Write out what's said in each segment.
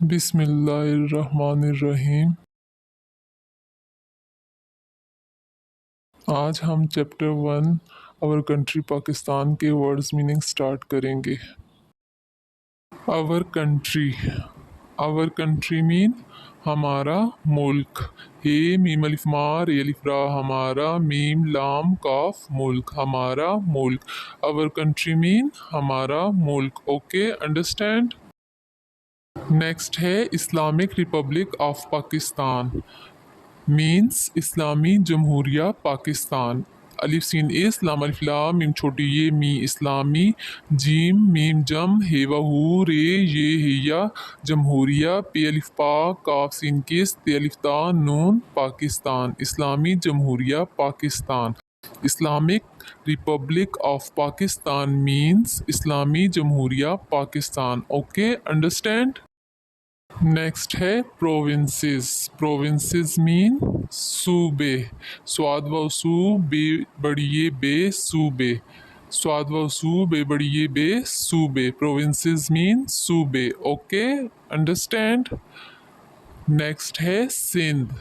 बिस्मिल्लाहिर्रहमानिर्रहीम। आज हम चैप्टर 1 आवर कंट्री पाकिस्तान के वर्ड्स मीनिंग स्टार्ट करेंगे। Our country, our country mean हमारा मुल्क। हे मीम अलिफ मा रे अलिफ रा, हमारा मीम लाम काफ मुल्क, हमारा मुल्क। आवर कंट्री मीन हमारा मुल्क। Okay, understand. नेक्स्ट है Islamic republic of Pakistan, means इस्लामी जमहूरिया पाकिस्तान। अलिफ सीन इस लाम अलिफ लाम मीम छोटी ये मी इस्लामी, जीम मीम जम हेवा हू रे ये हिया जमहूरिया, पे अलिफ पा काफ सीन किस ते अलिफ ता नून पाकिस्तान, इस्लामी जमहूरिया Pakistan. Islamic republic of Pakistan means इस्लामी जमहूरिया पाकिस्तान। Okay, understand. नेक्स्ट है प्रोविंसेस। प्रोविंसेस मीन सूबे। स्वाद व सू बे बड़िए बे सूबे, स्वाद व सू बे बड़िए बे सूबे। प्रोविंसेस मीन सूबे। Okay, understand. नेक्स्ट है सिंध।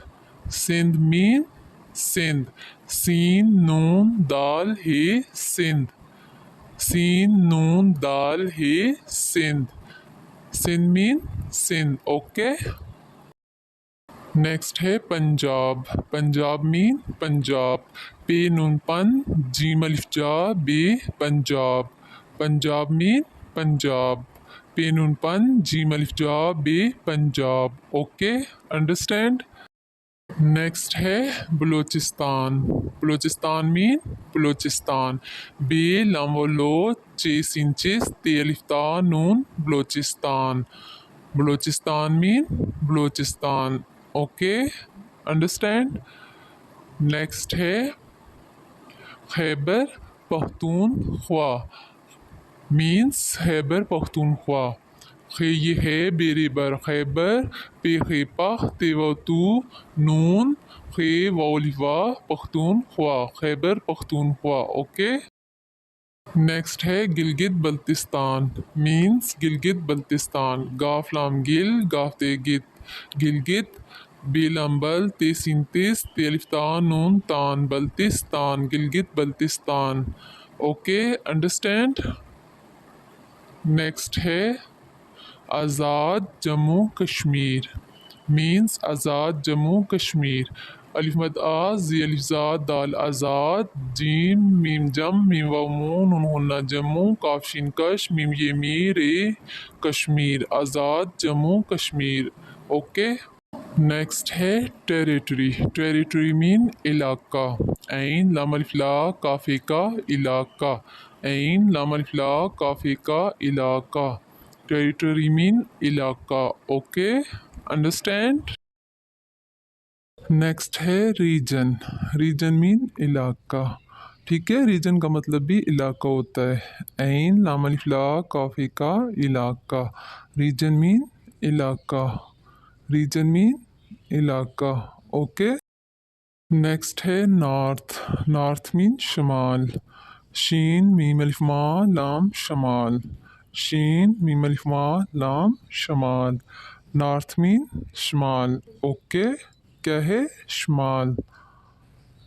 सिंध मीन सिंध, सीन नून दाल हे सिंध, सीन नून दाल हे Sindh, Sindh mean Sindh. Okay. Next है पंजाब। पंजाब मीन पंजाब, पे नून पन जीम अलिफ जा बे पंजाब, पंजाब मीन पंजाब, पे नून पन जीम अलिफ जा बे पंजाब। Okay, understand. नेक्स्ट है बलूचिस्तान। बलूचिस्तान मीन बलूचिस्तान, बे लाम व लो चे सिंचिस ते अलिफ ता नून Balochistan, Balochistan mean Balochistan. Okay, understand. Next है खैबर पख्तूनख्वा, मीन्स खैबर पख्तूनख्वा। खे ये है बेरे बर खैबर, पे खे पख ते व तू नून खे वलिवा पख्तूनख्वा, खैबर पख्तूनख्वा। ओके। नेक्स्ट है गिलगित बल्तिस्तान, मीन्स गिलगित बल्तिस्तान। गाफ लाम गिल गाफ ते गित, गिलगित। बेलाम बल ते सिंतिस ते अलिफ ता नून तान, Baltistan, Gilgit Baltistan. Okay, understand. Next है आज़ाद जम्मू कश्मीर, मीन्स आज़ाद जम्मू कश्मीर। अलिफ मद आ जी अलिफ जा दाल आज़ाद, जीम मीम जम मीम वाव मून नून हुन्ना जम्मू, काफ शीन कश मीम ये मी रे कश्मीर, आज़ाद जम्मू कश्मीर। ओके। नेक्स्ट है टेरिटरी। टेरिटरी मीन इलाका। ऐन लाम अलिफ ला काफे का इलाका, ऐन लाम अलिफ ला काफे का इलाका। टेरिटरी मीन इलाका। Okay, understand. नेक्स्ट है रीजन। रीजन मीन इलाका। ठीक है, रीजन का मतलब भी इलाका होता है। ऐन लाम अलिफ ला काफे का इलाका, रीजन मीन इलाका, रीजन मीन इलाका। ओके। नेक्स्ट है नॉर्थ। नॉर्थ मीन शमाल। शीन मीम अलिफ मा लाम शमाल, शीन मीम अलिफ मा लाम शमाल। नॉर्थ मीन शमाल। ओके, क्या है शमाल।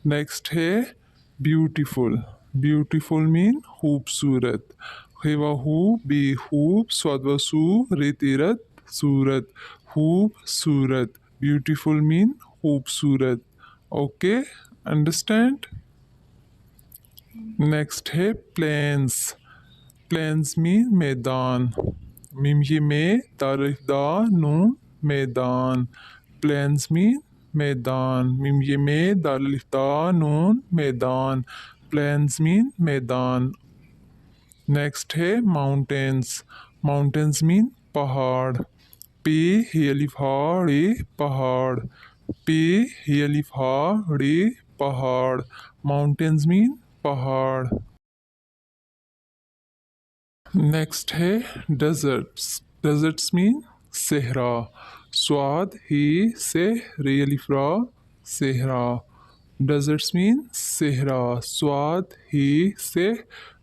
नेक्स्ट है ब्यूटीफुल। ब्यूटीफुल मीन खूबसूरत। खेवा हु बे खूब, स्वाद व सू रे तीरत सूरत, खूबसूरत। ब्यूटीफुल मीन खूबसूरत। Okay, understand. नेक्स्ट है प्लेन्स। प्लेन्स मीन मैदान, मीम ये में दारिदा नून मैदान, प्लेन्स मीन मैदान, मीम ये में दारिदा नून मैदान, प्लेन्स मीन मैदान। नेक्स्ट है माउंटेन्स। माउंटेन्स मीन पहाड़, पे हे अलिफ हा रे पहाड़, पे हे अलिफ हा रे पहाड़। माउंटेन्स मीन पहाड़। नेक्स्ट है डेजर्ट्स। डेजर्ट्स मीन सहरा, स्वाद ही से रे अलिफ रा सहरा, डेजर्ट्स मीन सहरा, स्वाद ही से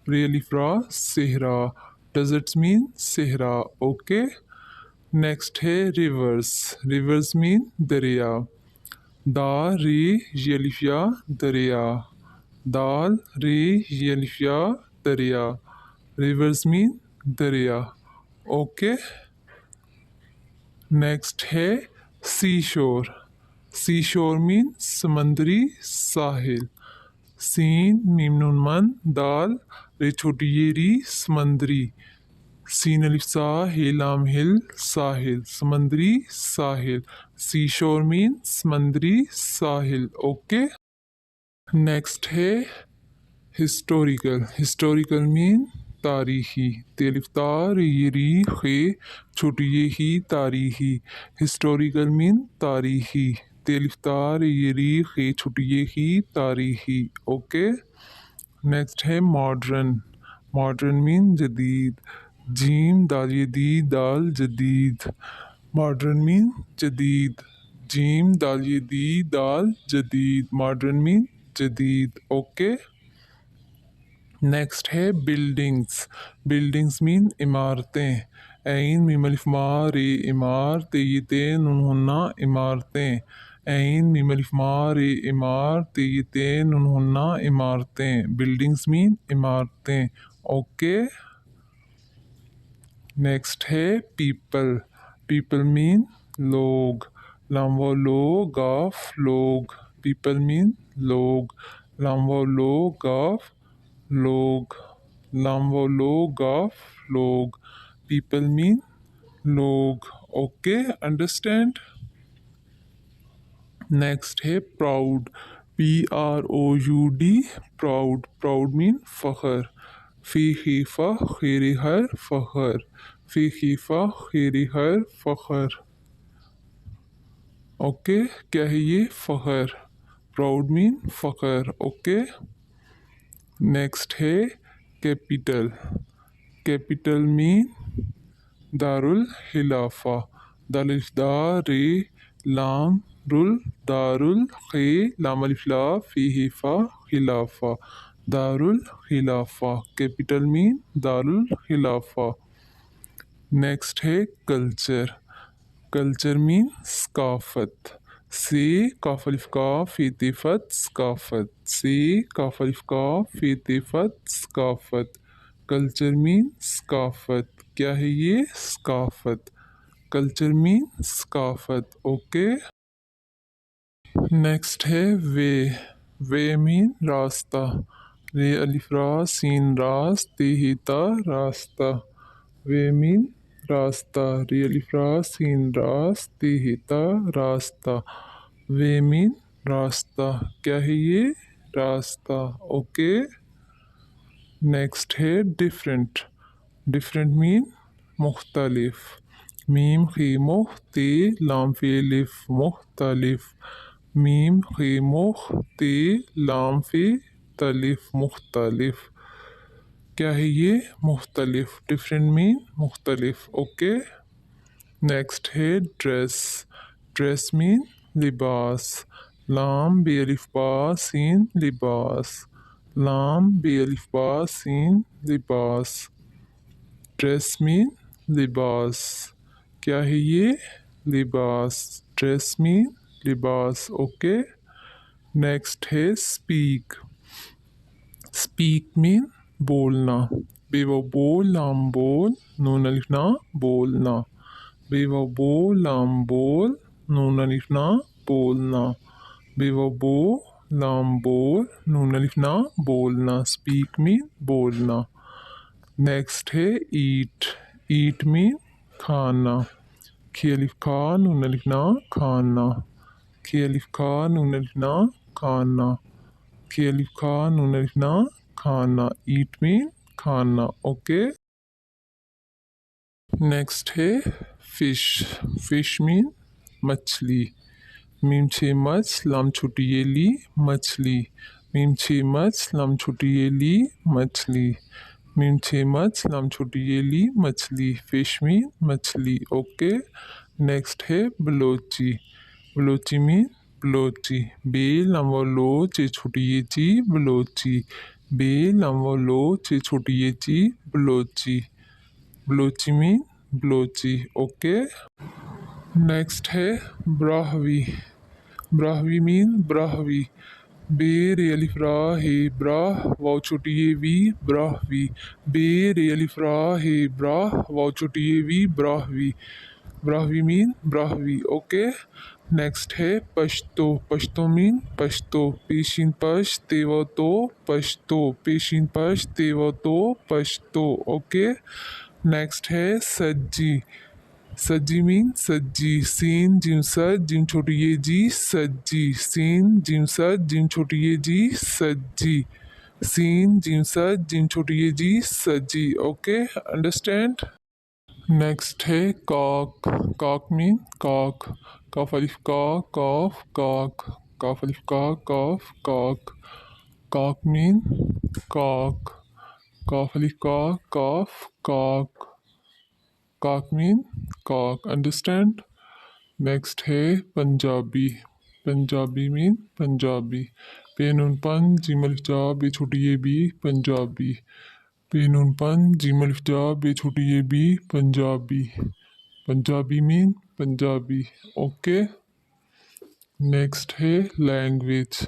रे अलिफ रा सहरा, डेजर्ट्स मीन सहरा। ओके, नेक्स्ट है रिवर्स। रिवर्स मीन दरिया। दा रे यलिफिया दरिया। दाल रे यलिफिया दरिया। रिवर्स मीन दरिया। ओके। नेक्स्ट है सी शोर। सी शोर मीन समंदरी साहिल। सीन मीम नून मन दाल रे छोटी ये री समंदरी। सीन अलिफ सा हेलाम हिल साहिल समंदरी साहिल। सी शोर मीन समंदरी साहिल। ओके। नेक्स्ट है हिस्टोरिकल। हिस्टोरिकल मीन तारीखी। तेलिफ्तार ये री खे छोटी ये ही तारीखी। हिस्टोरिकल मीन तारीखी। तेलिफ्तार ये री खे छोटी ये ही तारीखी। ओके। नेक्स्ट है मॉडर्न। मॉडर्न मीन जदीद। जीम दाल ये दी दाल जदीद। मॉडर्न मीन जदीद। जीम दाल ये दी दाल जदीद। मॉडर्न मीन जदीद। ओके। नेक्स्ट है बिल्डिंग्स। बिल्डिंग्स मीन इमारतें। ऐन मीमलिफ रे इमार तेयते नुनहुन्ना इमारतें। ऐन मीमलिफ रे इमार तेयते नुनहुन्ना इमारतें। बिल्डिंग्स मीन इमारतें। ओके। नेक्स्ट है पीपल। पीपल मीन लोग। लामवा लो गाफ लोग। पीपल मीन लोग। लामवा लो गाफ लोग। लामवा लो गाफ लोग। पीपल मीन लोग। Okay understand. नेक्स्ट है proud. PROUD proud. Proud mean फखर। फी खीफा खीरी हर फखर। फी खीफा खीरी हर फखर। ओके। क्या है ये? फखर। प्राउड मीन फखर। ओके। नेक्स्ट है कैपिटल। कैपिटल मीन दारुल खिलाफा। दालिफ दा रे लाम रुल दारुल खे लाम अलिफ ला फी हिफा खिलाफा। दारुल खिलाफा। कैपिटल मीन दारुल खिलाफा। नेक्स्ट है कल्चर। कल्चर मीन सकाफत। से काफ अलिफ का फीतिफत सकाफत। से काफ अलिफ का फीतिफत सकाफत। Culture mean सकाफत। क्या है ये? सकाफत। कल्चर मीन सकाफत। ओके। नेक्स्ट है वे। वे मीन रास्ता। रे अलिफ रा सीन रास तेहिता रास्ता। वे मीन रास्ता। रे अलिफ रा सीन रास तेहिता रास्ता। वे मीन रास्ता। क्या है ये? रास्ता। ओके। नेक्स्ट है डिफरेंट। डिफरेंट मीन मुख्तलिफ। मीम खीमुख ते लाम फे लिफ मुख्तलिफ। मीम खीमुख ते लाम फे तलिफ मुख्तलिफ। क्या है ये? मुख्तलिफ। डिफरेंट मीन मुख्तलिफ। ओके। नेक्स्ट है ड्रेस। ड्रेस मीन लिबास। लाम बे अलिफ बा सीन लिबास। लाम बे अलिफ बा सीन लिबास। ड्रेस मीन लिबास। क्या है ये? लिबास। ड्रेस मीन लिबास। ओके। नेक्स्ट है स्पीक। स्पीक मीन बोलना। बेवा बोल लाम बोल नून अलिफ ना बोलना। बेवा बोल लाम बोल नून अलिफ ना बोलना। बेवा बो लाम बोल नून अलिफ ना बोलना। स्पीक मीन बोलना। नेक्स्ट है ईट। ईट मीन खाना। खे अलिफ खा नून अलिफ ना खाना। खे अलिफ खा नून अलिफ ना खाना। खे अलिफ खा नून अलिफ ना खाना। ईट मीन खाना। ओके। नेक्स्ट है फिश। फिश मीन मछली। मीम छे मच लाम छुटी ये ली मछली। मीम छे मच लाम छुटी ये ली मछली। मीम छे मच लाम छुटी ये ली मछली। फिश मीन मछली। ओके। नेक्स्ट है बलोची। बलोची मीन बलोची। बे लाम लो चे छुटी ये ची बलोची। बे लाम लो चे छुटी ये ची Balochi. Balochi mean Balochi. Okay, next है ब्राहवी। ब्राहवी मीन ब्राहवी। बे रियलिफ रा है ब्राह वाव छोटी ये वी ब्राहवी। बे रियलिफ रा है ब्राह वाव छोटी ये वी ब्राहवी। ब्राहवी मीन ब्राहवी। ओके, नेक्स्ट है पश्तो। पश्तो मीन पश्तो। पेशिन पश तेव तो पश्तो। पेशिन पश तेव तो पश्तो। ओके, नेक्स्ट है सज्जी। सज्जी मीन सज्जी। सीन जिम सज जिम छोटी ये जी सज्जी। सीन जिम सज जिम छोटी ये जी सज्जी। सीन जिम सज जिम छोटी ये जी सज्जी। Okay, understand. नेक्स्ट है कॉक। कॉक मीन कॉक। कॉफ अलिफ का कॉफ कॉक। कॉफ अलिफ का कॉफ कॉक। कॉक मीन कॉक। कॉफ अलिफ का कॉफ kaak. Kaak mean kaak, understand. Next है पंजाबी। पंजाबी मीन पंजाबी। पेनून पन जिमल जा बे छोटी ये बी पंजाबी। पेनून पन जिमल जा बे छोटी ये बी Punjabi. Punjabi mean Punjabi. Okay, next है लैंग्वेज।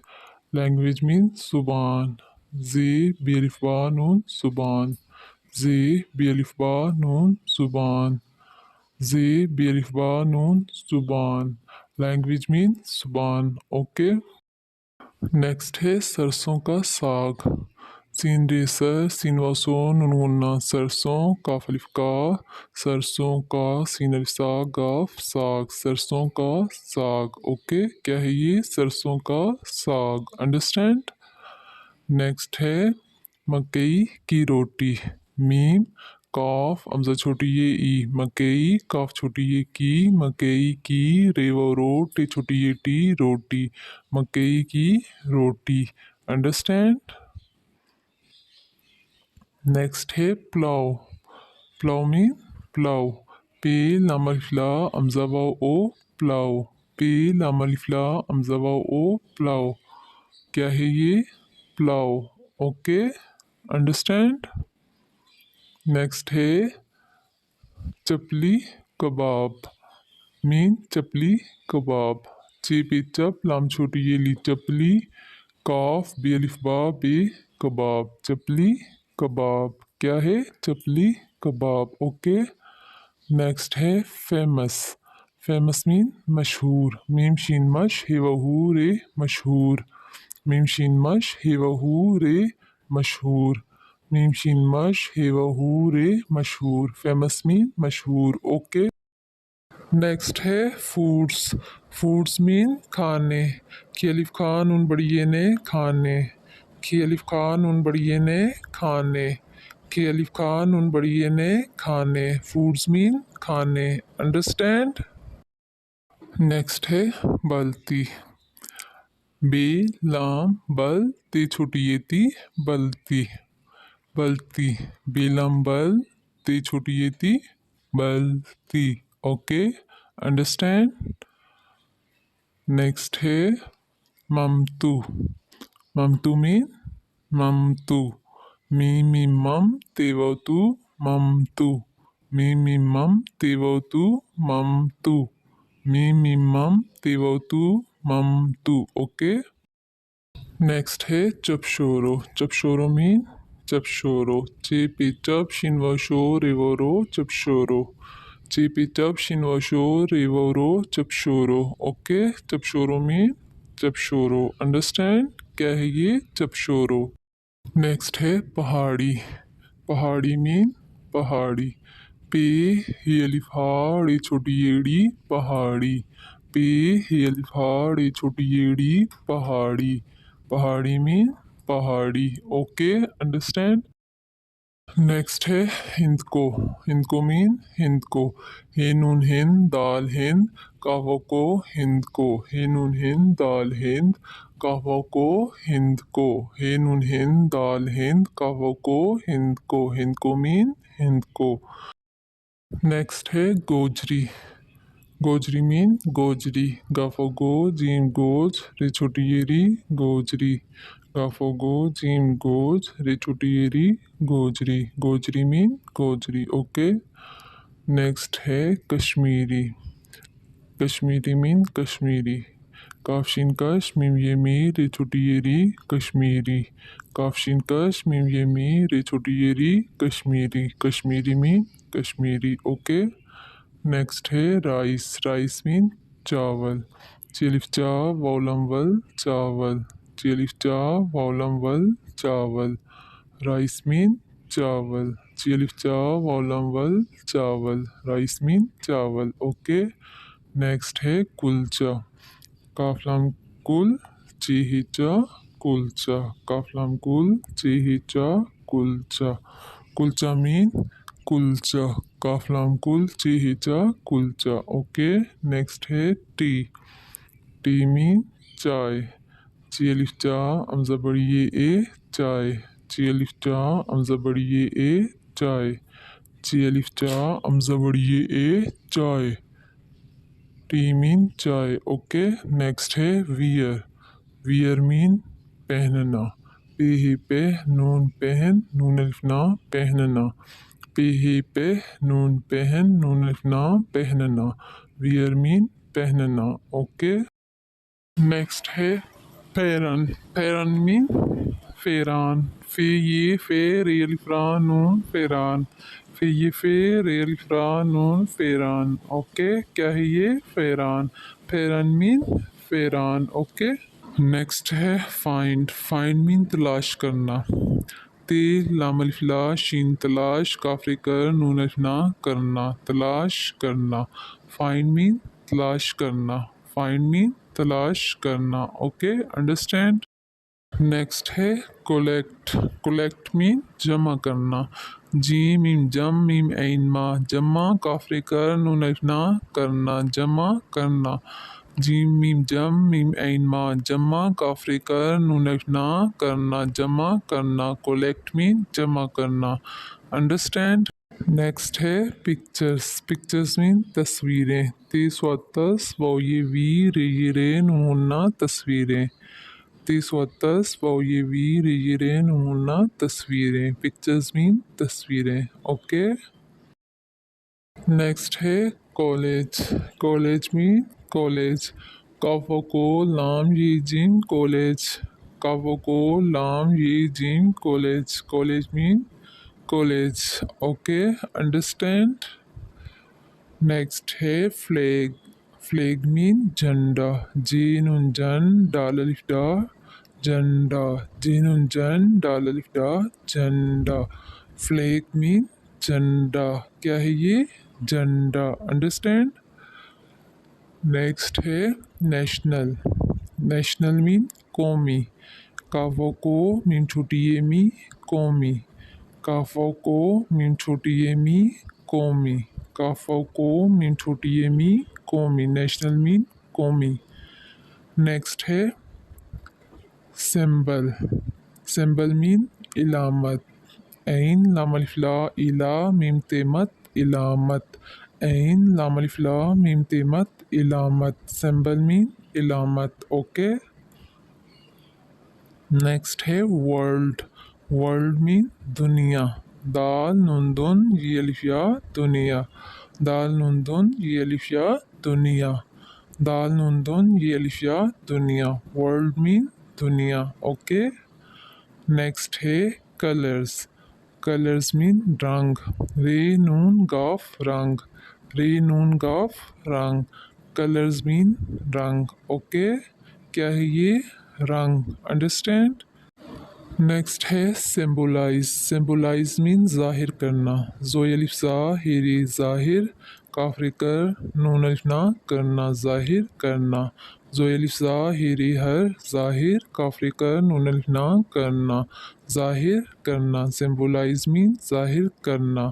लैंग्वेज मीन जुबान। जे बी अलिफ बा नून जुबान। जे बी अलिफ बा नून जुबान। जे बी अलिफ बा नून जुबान। लैंग्वेज मीन जुबान। ओके, नेक्स्ट है सरसों का साग। सीन रे सर सीन वासो नून गुन्ना सरसों। काफ अलिफ का सरसों का सीन अलिफ सा गाफ साग। सरसों का साग। ओके, क्या है ये? सरसों का साग, अंडरस्टैंड। नेक्स्ट है मकई की रोटी। मीम काफ अमजा छोटी ये ई मकई काफ छोटी ये की मकई की रेवा रो टे छोटी ये टी रोटी। मकई की रोटी, अंडरस्टैंड। नेक्स्ट है पुलाव। पुलाव मीन पुलाव। पे लामलिफ्ला अमजावा ओ पुलाव। पे लामलिफ्ला अमजावा ओ पुलाव। क्या है ये? पुलाव। Okay, understand. नेक्स्ट है चपली कबाब। मीन चपली कबाब। चे पे चप लाम छोटी ये ली चपली। काफ बे अलिफ बा बे कबाब। चपली कबाब। क्या है? चपली कबाब। ओके, नेक्स्ट है फेमस। फेमस मीन मशहूर। मीम शीन मश हे वहू रे मशहूर। मीम शीन मश हे वहू रे मशहूर। मीम शीन मश हे वहू रे मशहूर। फेमस मीन मशहूर। ओके, नेक्स्ट है फूड्स। फूड्स मीन खाने। की अलिफ खान उन बड़िए ने खाने। की अलिफ खान उन बड़िए ने खाने। की अलिफ खान उन बड़िए ने खाने। फूड्स मीन खाने, अंडरस्टैंड। नेक्स्ट है बल्ती। बे लाम बल ते छोटी ये ती बल्ती। बल्ती। बेलम बल ते छोटी ये ती बल्ती। Okay, understand. नेक्स्ट है ममतू। ममतू मीन ममतू। मी मम तेवतू ममतू। मी मम तेवतू ममतू। मी मम तेवतू ममतू। ओके, नेक्स्ट है चपशोरो। चपशोरो मीन चपशोरो। चे पे चप शिन व शो रेवरो चपशोरो। चे पे चप शिन व शो रेवरो chapshoro. Okay, chapshoro mean chapshoro, understand. क्या है ये? चपशोरो। नेक्स्ट है पहाड़ी। पहाड़ी मीन पहाड़ी। पे ही अलिफ हाड़ छोटी एड़ी पहाड़ी। पे ही अलिफ हाड़ छोटी एड़ी पहाड़ी। पहाड़ी मीन पहाड़ी। Okay, understand. नेक्स्ट है हिंद को। हिंद को मीन हिंद को। हे नून हिंद दाल हिंद कावा को हिंद को। हे नून हिंद दाल हिंद कावा को हिंद को। हे नून हिंद दाल हिंद कावा को हिंद को। हिंद को मीन हिंद को। नेक्स्ट है गोजरी। गोजरी मीन गोजरी। गाफो गो जीम गोज रे छोटी ये री गोजरी। गाफो गो जीम गोज रे छोटी ये री Gojri. Gojri mean Gojri. Okay, next है कश्मीरी। कश्मीरी मीन कश्मीरी। काफशीन कश मीम ये मी रे छोटी ये री कश्मीरी। काफशीन कश मीम ये मी रे छोटी ये री Kashmiri. Kashmiri mean Kashmiri. Okay. Next है राइस। राइस मीन चावल। चिलिफ चा वॉलम वल चावल। चिलिफ चा वॉलम वल चावल। राइस मीन चावल। चिलिफ चा वॉलम वल चावल। राइस मीन चावल। ओके। नेक्स्ट है कुलचा। काफलाम कुल चीहिचा कुलचा। काफलाम कुल चीहिचा कुलचा। कुलचा मीन कुलचा। काफलाम कुल चीहिचा कुलचा। ओके। नेक्स्ट है टी। टी मीन चाय। चियलिफ चा अमजा बड़िए ए चाय। चियलिफ चा अमजा बड़िए ए चाय। चियलिफ चा अमजा बड़िए ए चाय। टी मीन चाय। ओके। नेक्स्ट है वियर। वियर मीन पहनना। पे ही पे नून पहन नून अलिफना पहनना। पे ही पे नून पहन नून अलिफना पहनना। वियर मीन पहनना। ओके। नेक्स्ट है फेरन। फेरन मीन फेरान। फे ये फे रियल फ्रा नून फेरान। फे ये फे रियल फ्रा नून फेरान। ओके। क्या है ये? फेरान। फेरन मीन फेरान। ओके। नेक्स्ट है फाइंड। फाइंड मीन तलाश करना। ते लाम अलिफ ला शीन तलाश काफरे कर नून अलिफ ना करना। तलाश करना। फाइंड मीन तलाश करना। फाइंड मीन तलाश करना। ओके। अंडरस्टैंड। नेक्स्ट है कोलेक्ट। कोलेक्ट मीन जमा करना। जी मीम जम मीम ऐन मा जमा काफरे कर नून अलिफ ना करना। जमा करना। जीम मीम जम मीम ऐन मा जमा काफरे कर नून अलिफ ना करना। जमा करना। कोलेक्ट मीन जमा करना। अंडरस्टैंड। नेक्स्ट है पिक्चर्स। पिक्चर्स मीन तस्वीरें। तीस वत्तस वो ये वी रे ये रे नूना तस्वीरें। तीस वत्तस वो ये वी रे ये रे नूना तस्वीरें। पिक्चर्स मीन तस्वीरें। ओके। नेक्स्ट है कॉलेज। College mean college. काफो को लाम ये जिम कॉलेज। काफो को लाम ये जिम college. College mean college. Okay. Understand. Next है फ्लैग। फ्लैग मीन झंडा। जीन उन जन डाल अलिफ डा झंडा। जीन उन जन डाल अलिफ डा झंडा। फ्लैग मीन झंडा। क्या है ये? झंडा। अंडरस्टैंड। नेक्स्ट है नेशनल। नेशनल मीन कौमी। काफो को मीम छोटी ये मी कौमी। काफो को मीम छोटी ये मी कौमी। काफो को मीम छोटी ये मी कौमी। नेशनल मीन कौमी। नेक्स्ट है सिंबल। सिंबल मीन इलामत। ऐन लाम अलिफ ला इला मीम तेमत इलामत। ऐन लाम अलिफ ला मीम तेमत इलामत। सिंबल मीन इलामत। ओके। नेक्स्ट है वर्ल्ड। वर्ल्ड मीन दुनिया। दाल नून दुन ये अलिफ या दुनिया। दाल नून दुन ये अलिफ या दुनिया। दाल नून दुन ये अलिफ या दुनिया। वर्ल्ड मीन दुनिया। ओके। नेक्स्ट है कलर्स। कलर्स मीन रंग। रे नून गाफ रंग। रे नून गाफ रंग। कलर्स मीन रंग। ओके। क्या है ये? रंग। अंडरस्टैंड। नेक्स्ट है सिम्बोलाइज। सिम्बोलाइज मीन जाहिर करना। जोय अलिफ ज़ाहिरी ज़ाहिर काफरे कर नून अलिफ ना करना। ज़ाहिर करना। जोय अलिफ ज़ाहिरी हर ज़ाहिर काफरे कर नून अलिफ ना करना। ज़ाहिर करना। सिम्बोलाइज मीन जाहिर करना।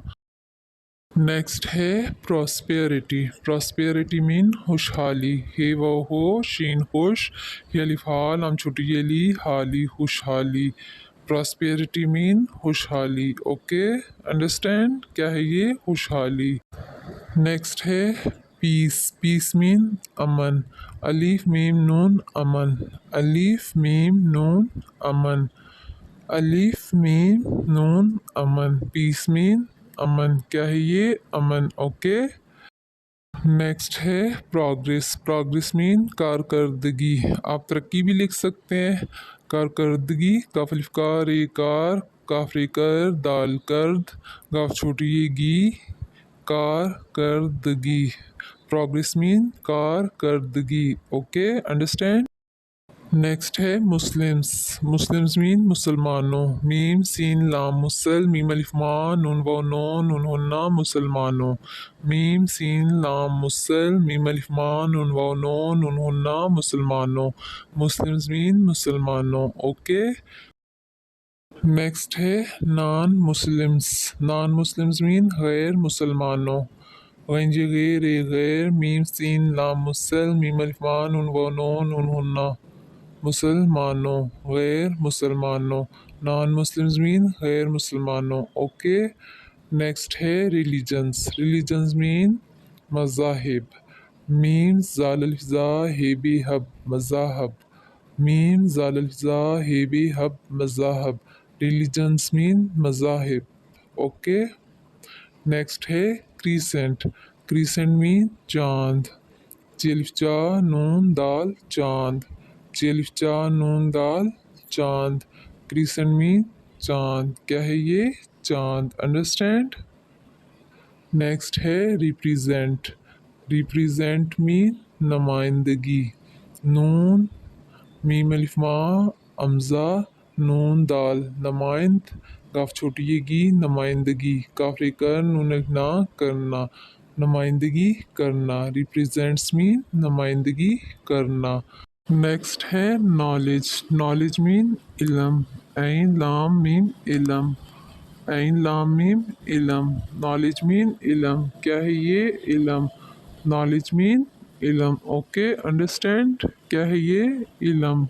नेक्स्ट है प्रॉस्पेरिटी। प्रॉस्पेरिटी मीन खुशहाली। हे वो हो शीन खुश ये अलिफ हाल हम छुट्टी ये ली हाली खुशहाली। प्रॉस्पेरिटी मीन खुशहाली। ओके। अंडरस्टैंड। क्या है ये? खुशहाली। नेक्स्ट है पीस। पीस मीन अमन। अलीफ मीम नून अमन। अलीफ मीम नून अमन। अलीफ मीम नून अमन। पीस मीन अमन, क्या है ये? अमन, ओके। नेक्स्ट है प्रोग्रेस। प्रोग्रेस मीन कारकर्दगी। आप तरक्की भी लिख सकते हैं। कारकर्दगी, काफ अलिफ कार, ए कार, काफ रे कर, दाल कर्द, गाफ छोटी ये गी, कारकर्दगी। प्रोग्रेस मीन कारकर्दगी, ओके, अंडरस्टैंड। नेक्स्ट है मुस्लिम्स। मुस्लिम्स मीन मुसलमानों। मीम सीन लाम मुसल, मीम अलिफ मा, नून वाव नो, नून हुन्ना, मुसलमानों। मीम सीन लाम मुसल, मीम अलिफ मा, नून वाव नो, नून हुन्ना, मुसलमानों। मुस्लिम्स मीन मुसलमानों, ओके। नेक्स्ट है non Muslims. Non Muslims mean गैर मुसलमानों। गंजे गैर, ए गैर, मीम सीन लाम मुसल, मीम अलिफ मा, नून वाव नो, नून हुन्ना, मुसलमानों, गैर मुसलमानों। नॉन मुस्लिम्स मीन गैर मुसलमानों, ओके। नेक्स्ट है रिलीजन्स। रिलीजन्स मीन मज़ाहिब। मीम जाल अलिफ जा हे बी हब, मज़ाहब। मीम जाल अलिफ जा हे बी हब, मज़ाहब। रिलीजन्स मीन मज़ाहिब, ओके। नेक्स्ट है क्रीसेंट। क्रीसेंट मीन चांद। चिल्फ चा नून दाल चांद, चिल्फ चा नून दाल चांद। क्रीसेंट मीन चांद, क्या है ये? चांद, अंडरस्टैंड। नेक्स्ट है रिप्रेजेंट। रिप्रेजेंट मीन नुमाइंदगी। नून मीम अलिफ मा, अमज़ा, नून दाल, नुमाइंद, काफ छोटी ये गी, नुमाइंदगी, काफ रे कर, नून अलिफ ना, करना, नुमाइंदगी करना। रिप्रेजेंट्स मीन नुमाइंदगी करना। नेक्स्ट है नॉलेज। नॉलेज मीन इलम। ऐन लाम मीम इलम, ऐन लाम मीम इलम। नॉलेज मीन इलम, क्या है ये? इलम। नॉलेज मीन इलम, ओके, अंडरस्टैंड, क्या है ये? इलम।